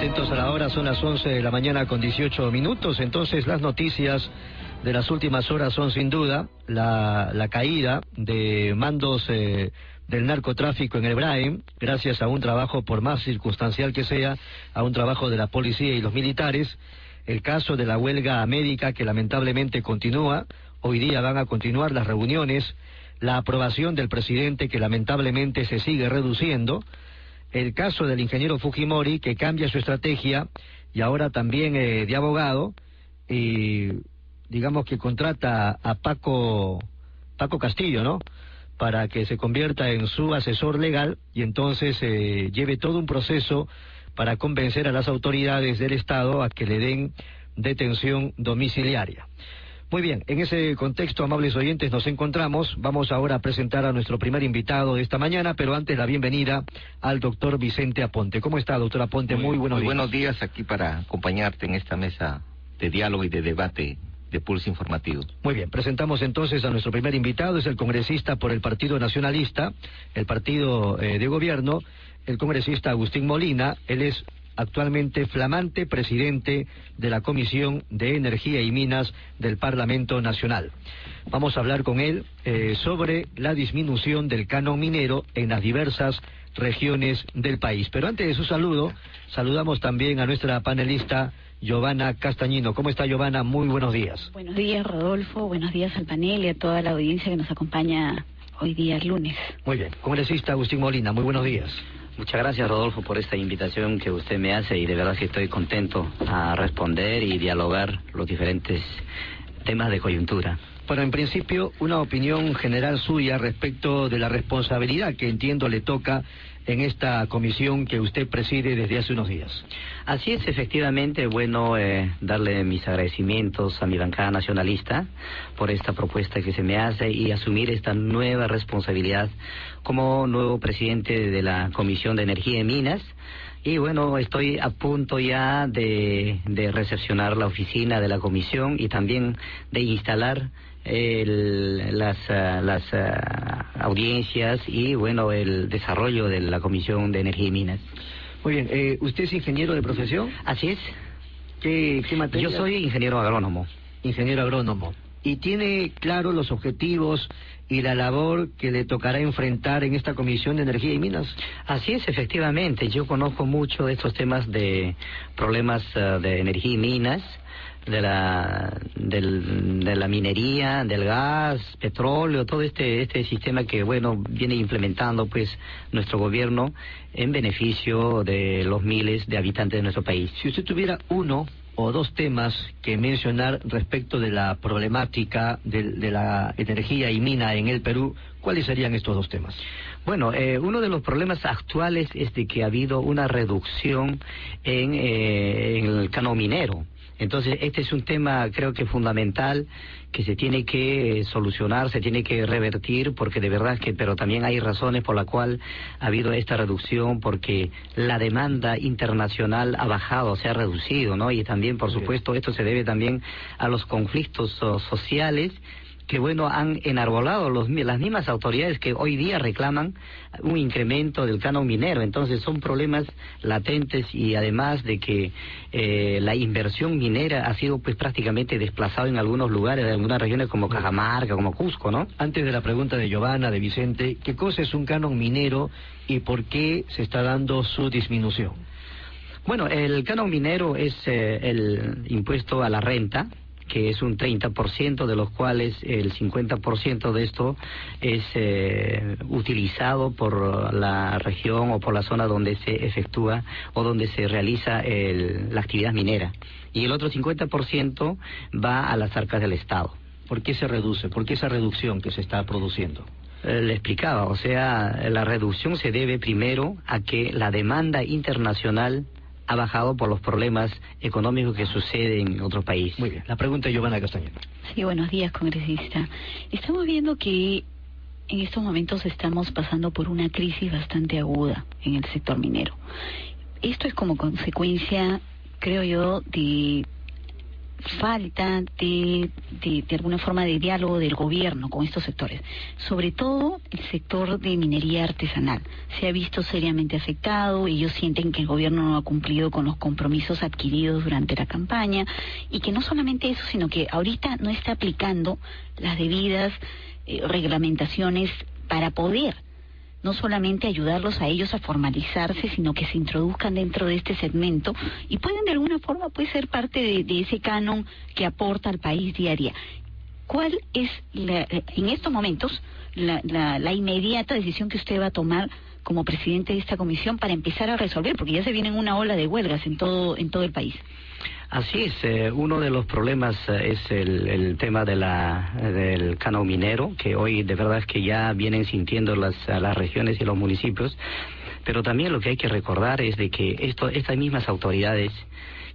Atentos a la hora, son las 11 de la mañana con 18 minutos. Entonces, las noticias de las últimas horas son sin duda la caída de mandos del narcotráfico en el Braem, gracias a un trabajo, por más circunstancial que sea, a un trabajo de la policía y los militares. El caso de la huelga médica, que lamentablemente continúa. Hoy día van a continuar las reuniones. La aprobación del presidente, que lamentablemente se sigue reduciendo. El caso del ingeniero Fujimori, que cambia su estrategia y ahora también de abogado, y digamos que contrata a Paco Castillo, ¿no?, para que se convierta en su asesor legal y entonces lleve todo un proceso para convencer a las autoridades del Estado a que le den detención domiciliaria. Muy bien, en ese contexto, amables oyentes, nos encontramos. Vamos ahora a presentar a nuestro primer invitado de esta mañana, pero antes la bienvenida al doctor Vicente Aponte. ¿Cómo está, doctor Aponte? Muy buenos días. Muy buenos días, aquí para acompañarte en esta mesa de diálogo y de debate de Pulso Informativo. Muy bien, presentamos entonces a nuestro primer invitado. Es el congresista por el Partido Nacionalista, el partido de gobierno, el congresista Agustín Molina. Él es actualmente flamante presidente de la Comisión de Energía y Minas del Parlamento Nacional. Vamos a hablar con él sobre la disminución del canon minero en las diversas regiones del país. Pero antes de su saludo, saludamos también a nuestra panelista Giovanna Castañino. ¿Cómo está, Giovanna? Muy buenos días. Buenos días, Rodolfo. Buenos días al panel y a toda la audiencia que nos acompaña hoy día, lunes. Muy bien. Congresista Agustín Molina, muy buenos días. Muchas gracias, Rodolfo, por esta invitación que usted me hace, y de verdad que estoy contento a responder y dialogar los diferentes temas de coyuntura. Bueno, en principio, una opinión general suya respecto de la responsabilidad que entiendo le toca en esta comisión que usted preside desde hace unos días. Así es, efectivamente, bueno, darle mis agradecimientos a mi bancada nacionalista por esta propuesta que se me hace y asumir esta nueva responsabilidad como nuevo presidente de la Comisión de Energía y Minas. Y bueno, estoy a punto ya de recepcionar la oficina de la comisión y también de instalar las audiencias y bueno, el desarrollo de la Comisión de Energía y Minas. Muy bien, ¿usted es ingeniero de profesión? Así es. ¿Qué materia? Yo soy ingeniero agrónomo. Ingeniero agrónomo. ¿Y tiene claro los objetivos y la labor que le tocará enfrentar en esta Comisión de Energía y Minas? Así es, efectivamente. Yo conozco mucho de estos temas de problemas de energía y minas, de la minería, del gas, petróleo, todo este sistema que, bueno, viene implementando pues nuestro gobierno en beneficio de los miles de habitantes de nuestro país. Si usted tuviera uno o dos temas que mencionar respecto de la problemática de la energía y mina en el Perú, ¿cuáles serían estos dos temas? Bueno, uno de los problemas actuales es de que ha habido una reducción en el canon minero. Entonces, este es un tema, creo que fundamental, que se tiene que solucionar, se tiene que revertir, porque de verdad pero también hay razones por las cuales ha habido esta reducción, porque la demanda internacional ha bajado, se ha reducido, ¿no? Y también, por supuesto, esto se debe también a los conflictos sociales que, bueno, han enarbolado las mismas autoridades que hoy día reclaman un incremento del canon minero. Entonces son problemas latentes, y además de que la inversión minera ha sido pues prácticamente desplazada en algunos lugares, en algunas regiones como Cajamarca, como Cusco, ¿no? Antes de la pregunta de Giovanna, de Vicente, ¿qué cosa es un canon minero y por qué se está dando su disminución? Bueno, el canon minero es el impuesto a la renta, que es un 30%, de los cuales el 50% de esto es utilizado por la región o por la zona donde se efectúa o donde se realiza la actividad minera. Y el otro 50% va a las arcas del Estado. ¿Por qué se reduce? ¿Por qué esa reducción que se está produciendo? Le explicaba, o sea, la reducción se debe primero a que la demanda internacional ha bajado por los problemas económicos que suceden en otros países. Muy bien. La pregunta de Giovanna Castañeda. Sí, buenos días, congresista. Estamos viendo que en estos momentos estamos pasando por una crisis bastante aguda en el sector minero. Esto es como consecuencia, creo yo, de falta de alguna forma de diálogo del gobierno con estos sectores, sobre todo el sector de minería artesanal. Se ha visto seriamente afectado, ellos sienten que el gobierno no ha cumplido con los compromisos adquiridos durante la campaña, y que no solamente eso, sino que ahorita no está aplicando las debidas reglamentaciones para poder no solamente ayudarlos a ellos a formalizarse, sino que se introduzcan dentro de este segmento y pueden de alguna forma ser parte de ese canon que aporta al país día a día. ¿Cuál es en estos momentos la inmediata decisión que usted va a tomar como presidente de esta comisión para empezar a resolver? Porque ya se viene una ola de huelgas en todo el país. Así es, uno de los problemas es el tema del canon minero, que hoy de verdad es que ya vienen sintiendo las regiones y los municipios, pero también lo que hay que recordar es de que estas mismas autoridades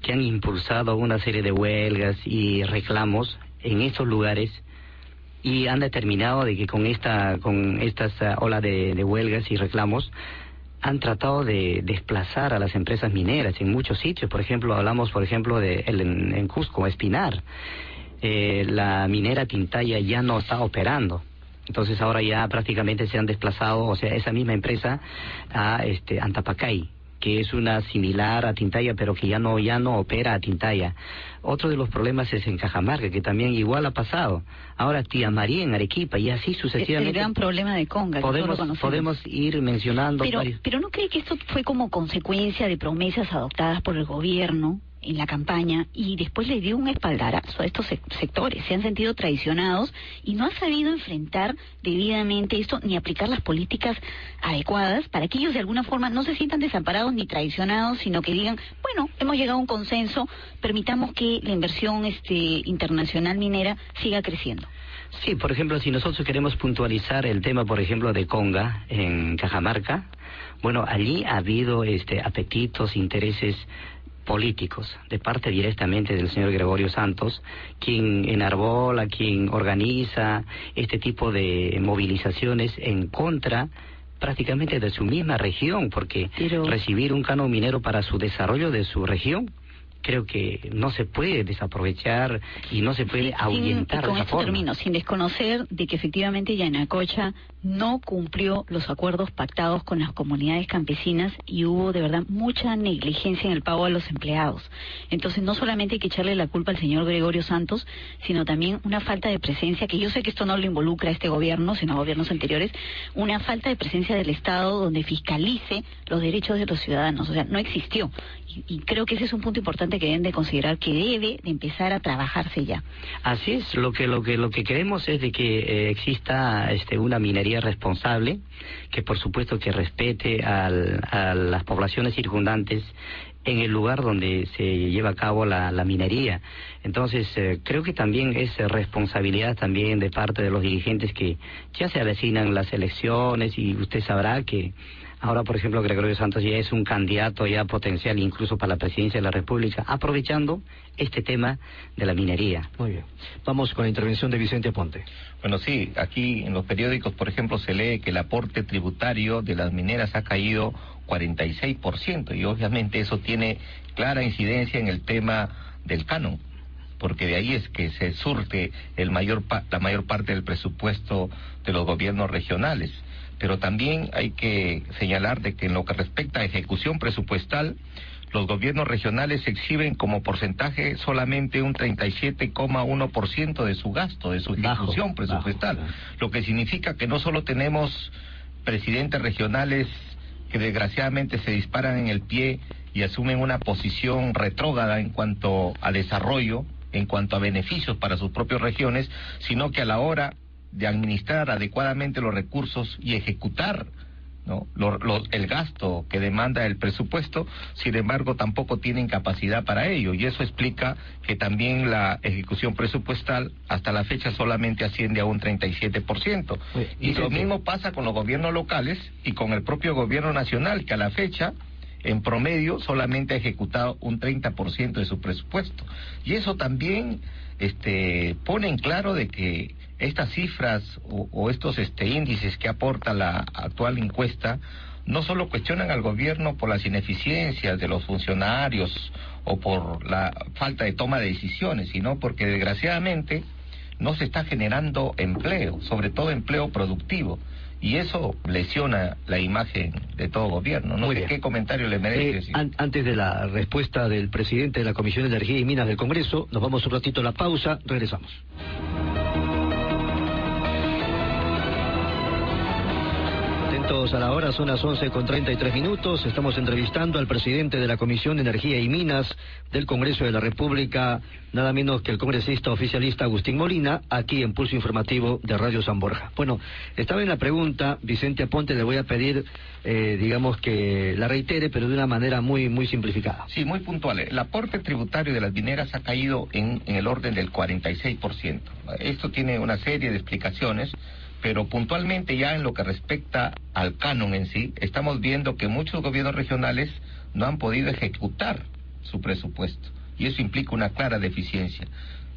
que han impulsado una serie de huelgas y reclamos en estos lugares y han determinado de que con estas olas de huelgas y reclamos han tratado de desplazar a las empresas mineras en muchos sitios. Por ejemplo, hablamos en Cusco, Espinar. La minera Tintaya ya no está operando. Entonces ahora ya prácticamente se han desplazado, o sea, esa misma empresa a Antapacay, que es una similar a Tintaya, pero que ya no opera a Tintaya. Otro de los problemas es en Cajamarca, que también igual ha pasado. Ahora Tía María en Arequipa, y así sucesivamente. El gran problema de Conga. Podemos ir mencionando varios. Pero ¿no cree que esto fue como consecuencia de promesas adoptadas por el gobierno en la campaña y después le dio un espaldarazo a estos sectores? Se han sentido traicionados y no han sabido enfrentar debidamente esto ni aplicar las políticas adecuadas para que ellos de alguna forma no se sientan desamparados ni traicionados, sino que digan, bueno, hemos llegado a un consenso, permitamos que la inversión internacional minera siga creciendo. Sí, por ejemplo, si nosotros queremos puntualizar el tema, por ejemplo, de Conga en Cajamarca, bueno, allí ha habido apetitos, intereses políticos, de parte directamente del señor Gregorio Santos, quien enarbola, quien organiza este tipo de movilizaciones en contra prácticamente de su misma región, porque recibir un canon minero para su desarrollo de su región, creo que no se puede desaprovechar y no se puede ahuyentar de esa forma. Sin desconocer de que efectivamente Yanacocha no cumplió los acuerdos pactados con las comunidades campesinas y hubo de verdad mucha negligencia en el pago a los empleados. Entonces no solamente hay que echarle la culpa al señor Gregorio Santos, sino también una falta de presencia, que yo sé que esto no lo involucra a este gobierno, sino a gobiernos anteriores, una falta de presencia del Estado donde fiscalice los derechos de los ciudadanos. O sea, no existió. Y creo que ese es un punto importante que deben de considerar, que debe de empezar a trabajarse ya. Así es, lo que queremos es de que exista una minería responsable, que por supuesto que respete a las poblaciones circundantes en el lugar donde se lleva a cabo la minería. Entonces creo que también es responsabilidad también de parte de los dirigentes, que ya se avecinan las elecciones y usted sabrá que ahora, por ejemplo, Gregorio Santos ya es un candidato ya potencial incluso para la presidencia de la República, aprovechando este tema de la minería. Muy bien. Vamos con la intervención de Vicente Aponte. Bueno, sí, aquí en los periódicos, por ejemplo, se lee que el aporte tributario de las mineras ha caído 46%, y obviamente eso tiene clara incidencia en el tema del canon, porque de ahí es que se surte la mayor parte del presupuesto de los gobiernos regionales. Pero también hay que señalar de que en lo que respecta a ejecución presupuestal, los gobiernos regionales exhiben como porcentaje solamente un 37,1% de su gasto, de su ejecución presupuestal, lo que significa que no solo tenemos presidentes regionales que desgraciadamente se disparan en el pie y asumen una posición retrógrada en cuanto a desarrollo, en cuanto a beneficios para sus propias regiones, sino que a la hora de administrar adecuadamente los recursos y ejecutar, ¿no?, el gasto que demanda el presupuesto, sin embargo tampoco tienen capacidad para ello, y eso explica que también la ejecución presupuestal hasta la fecha solamente asciende a un 37%. Y lo mismo pasa con los gobiernos locales y con el propio gobierno nacional, que a la fecha en promedio solamente ha ejecutado un 30% de su presupuesto. Y eso también pone en claro de que estas cifras o estos índices que aporta la actual encuesta no solo cuestionan al gobierno por las ineficiencias de los funcionarios o por la falta de toma de decisiones, sino porque desgraciadamente no se está generando empleo, sobre todo empleo productivo, y eso lesiona la imagen de todo gobierno. No sé qué comentario le merece. Antes de la respuesta del presidente de la Comisión de Energía y Minas del Congreso, nos vamos un ratito a la pausa, regresamos. A la hora, son las 11:33. Estamos entrevistando al presidente de la Comisión de Energía y Minas del Congreso de la República, nada menos que el congresista oficialista Agustín Molina, aquí en Pulso Informativo de Radio San Borja. Bueno, estaba en la pregunta, Vicente Aponte, le voy a pedir, digamos que la reitere, pero de una manera muy simplificada. Sí, muy puntual. El aporte tributario de las mineras ha caído en el orden del 46%. Esto tiene una serie de explicaciones, pero puntualmente ya en lo que respecta al canon en sí, estamos viendo que muchos gobiernos regionales no han podido ejecutar su presupuesto, y eso implica una clara deficiencia.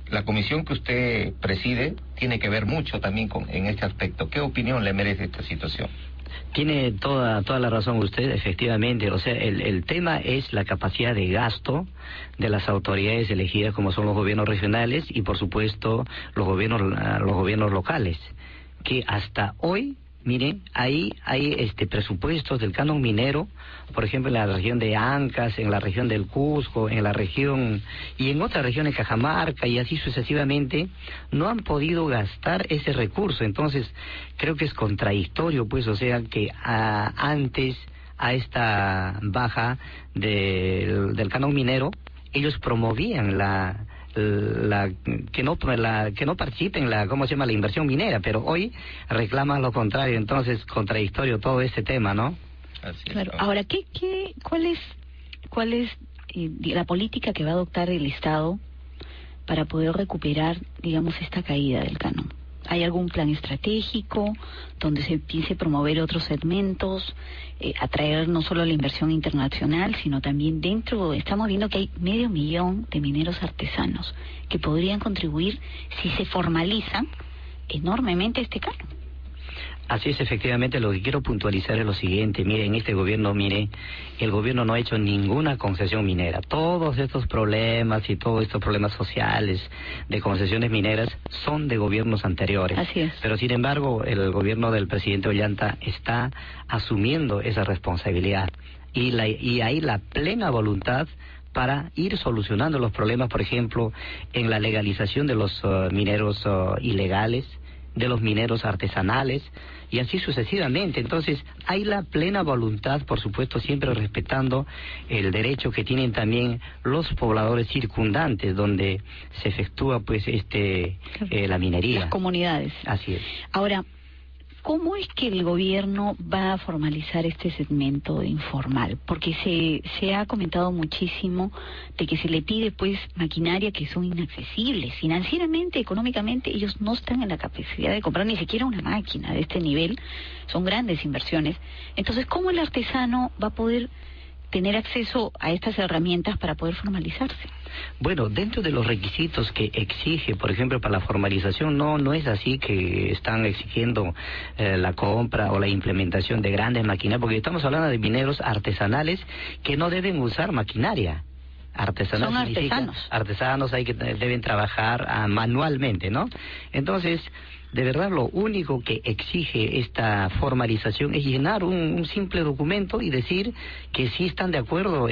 La comisión que usted preside tiene que ver mucho también en este aspecto. ¿Qué opinión le merece esta situación? Tiene toda la razón usted, efectivamente. O sea, el tema es la capacidad de gasto de las autoridades elegidas, como son los gobiernos regionales y, por supuesto, los gobiernos locales, que hasta hoy, miren, hay presupuestos del canon minero, por ejemplo, en la región de Ancas, en la región del Cusco, en la región y en otras regiones, Cajamarca y así sucesivamente, no han podido gastar ese recurso. Entonces, creo que es contradictorio, pues, o sea, que antes a esta baja del canon minero, ellos promovían que no participen la inversión minera, pero hoy reclaman lo contrario. Entonces, contradictorio todo este tema, ¿no? Así es. Claro. Ahora, ¿cuál es la política que va a adoptar el Estado para poder recuperar, digamos, esta caída del canon? ¿Hay algún plan estratégico donde se empiece a promover otros segmentos, atraer no solo la inversión internacional, sino también dentro? Estamos viendo que hay 500,000 de mineros artesanos que podrían contribuir, si se formalizan, enormemente a este canon. Así es, efectivamente. Lo que quiero puntualizar es lo siguiente. Mire, en este gobierno, el gobierno no ha hecho ninguna concesión minera. Todos estos problemas y todos estos problemas sociales de concesiones mineras son de gobiernos anteriores. Así es. Pero, sin embargo, el gobierno del presidente Ollanta está asumiendo esa responsabilidad. Y hay la plena voluntad para ir solucionando los problemas, por ejemplo, en la legalización de los mineros ilegales, de los mineros artesanales, y así sucesivamente. Entonces, hay la plena voluntad, por supuesto, siempre respetando el derecho que tienen también los pobladores circundantes, donde se efectúa, pues, la minería. Las comunidades. Así es. Ahora, ¿cómo es que el gobierno va a formalizar este segmento informal? Porque se ha comentado muchísimo de que se le pide, pues, maquinaria que son inaccesibles. Financieramente, económicamente, ellos no están en la capacidad de comprar ni siquiera una máquina de este nivel. Son grandes inversiones. Entonces, ¿cómo el artesano va a poder tener acceso a estas herramientas para poder formalizarse? Bueno, dentro de los requisitos que exige, por ejemplo, para la formalización, no es así que están exigiendo la compra o la implementación de grandes maquinarias, porque estamos hablando de mineros artesanales que no deben usar maquinaria. Artesanos son artesanos. Artesanos que deben trabajar manualmente, ¿no? Entonces, de verdad, lo único que exige esta formalización es llenar un simple documento y decir que sí están de acuerdo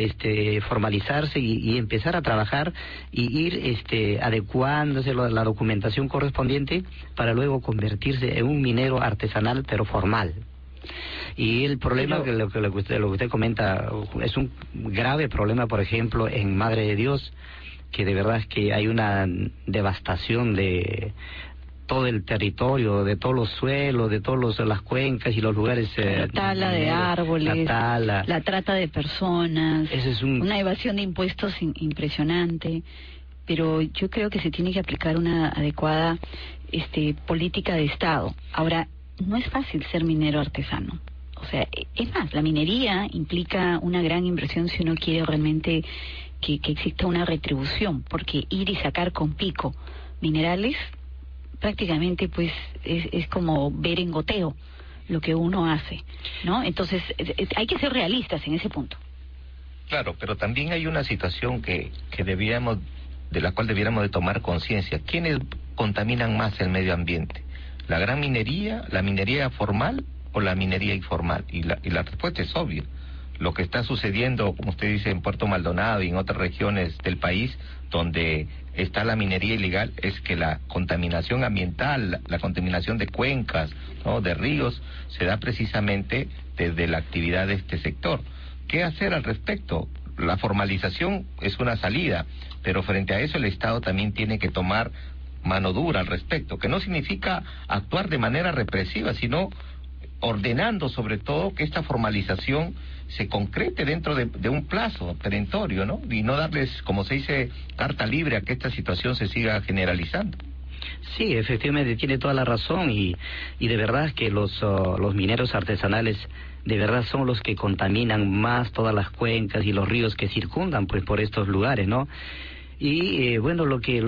formalizarse y empezar a trabajar y ir adecuándose la documentación correspondiente para luego convertirse en un minero artesanal pero formal. Y el problema, lo que usted comenta, es un grave problema, por ejemplo, en Madre de Dios, que de verdad es que hay una devastación de todo el territorio, de todos los suelos, de todas las cuencas y los lugares. La tala de árboles, la trata de personas, una evasión de impuestos impresionante. Pero yo creo que se tiene que aplicar una adecuada política de Estado. Ahora, no es fácil ser minero artesano. O sea, es más, la minería implica una gran inversión si uno quiere realmente que exista una retribución, porque ir y sacar con pico minerales prácticamente, pues, es como ver en goteo. lo que uno hace, ¿no? Entonces, hay que ser realistas en ese punto. Claro, pero también hay una situación de la cual debiéramos de tomar conciencia. ¿Quiénes contaminan más el medio ambiente? ¿La gran minería, la minería formal o la minería informal? Y la respuesta es obvia. Lo que está sucediendo, como usted dice, en Puerto Maldonado y en otras regiones del país donde está la minería ilegal, es que la contaminación ambiental, la contaminación de cuencas, ¿no?, de ríos, se da precisamente desde la actividad de este sector. ¿Qué hacer al respecto? La formalización es una salida, pero frente a eso el Estado también tiene que tomar mano dura al respecto, que no significa actuar de manera represiva, sino ordenando sobre todo que esta formalización se concrete dentro de un plazo perentorio, ¿no? Y no darles, como se dice, carta libre a que esta situación se siga generalizando. Sí, efectivamente tiene toda la razón y de verdad que los mineros artesanales de verdad son los que contaminan más todas las cuencas y los ríos que circundan pues por estos lugares, ¿no? Y bueno, lo que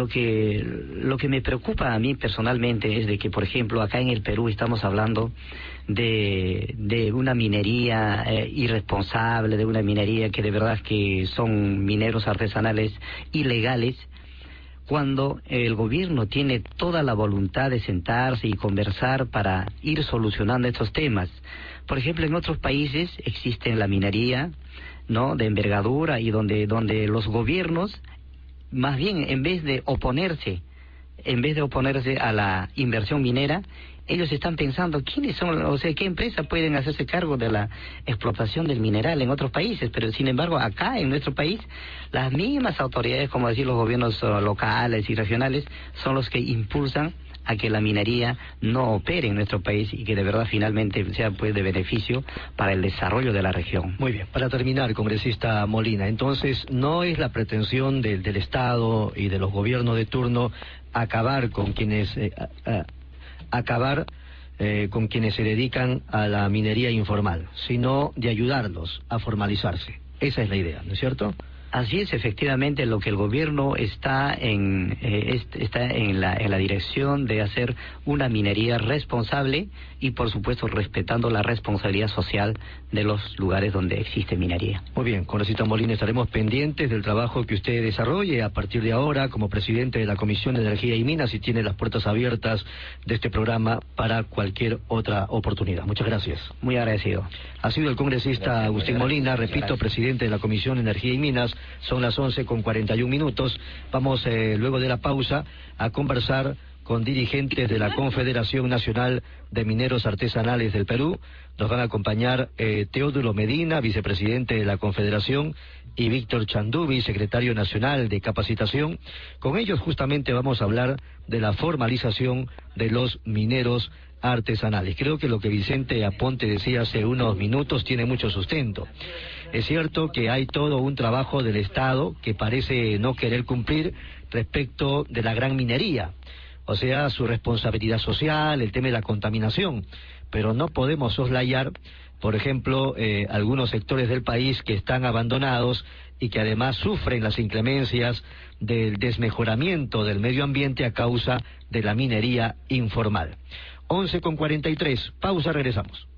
me preocupa a mí personalmente es de que, por ejemplo, acá en el Perú estamos hablando de una minería irresponsable, de una minería que de verdad que son mineros artesanales ilegales, cuando el gobierno tiene toda la voluntad de sentarse y conversar para ir solucionando estos temas. Por ejemplo, en otros países existe la minería, ¿no?, de envergadura y donde los gobiernos, más bien, en vez de oponerse a la inversión minera, ellos están pensando quiénes son, o sea, qué empresas pueden hacerse cargo de la explotación del mineral en otros países, pero sin embargo acá en nuestro país las mismas autoridades, como decir los gobiernos locales y regionales, son los que impulsan a que la minería no opere en nuestro país y que de verdad finalmente sea pues de beneficio para el desarrollo de la región. Muy bien, para terminar, congresista Molina, entonces no es la pretensión del Estado y de los gobiernos de turno acabar con quienes se dedican a la minería informal, sino de ayudarlos a formalizarse. Esa es la idea, ¿no es cierto? Así es, efectivamente, lo que el gobierno está en la dirección de hacer una minería responsable y, por supuesto, respetando la responsabilidad social de los lugares donde existe minería. Muy bien, congresista Molina, estaremos pendientes del trabajo que usted desarrolle a partir de ahora como presidente de la Comisión de Energía y Minas y tiene las puertas abiertas de este programa para cualquier otra oportunidad. Muchas gracias. Muy agradecido. Ha sido el congresista Agustín Molina, repito, presidente de la Comisión de Energía y Minas. Son las 11:41. Vamos, luego de la pausa, a conversar con dirigentes de la Confederación Nacional de Mineros Artesanales del Perú. Nos van a acompañar Teodulo Medina, vicepresidente de la Confederación, y Víctor Chandubi, secretario nacional de capacitación. Con ellos justamente vamos a hablar de la formalización de los mineros artesanales. Creo que lo que Vicente Aponte decía hace unos minutos tiene mucho sustento. Es cierto que hay todo un trabajo del Estado que parece no querer cumplir respecto de la gran minería, o sea, su responsabilidad social, el tema de la contaminación, pero no podemos soslayar, por ejemplo, algunos sectores del país que están abandonados y que además sufren las inclemencias del desmejoramiento del medio ambiente a causa de la minería informal. 11:43, pausa, regresamos.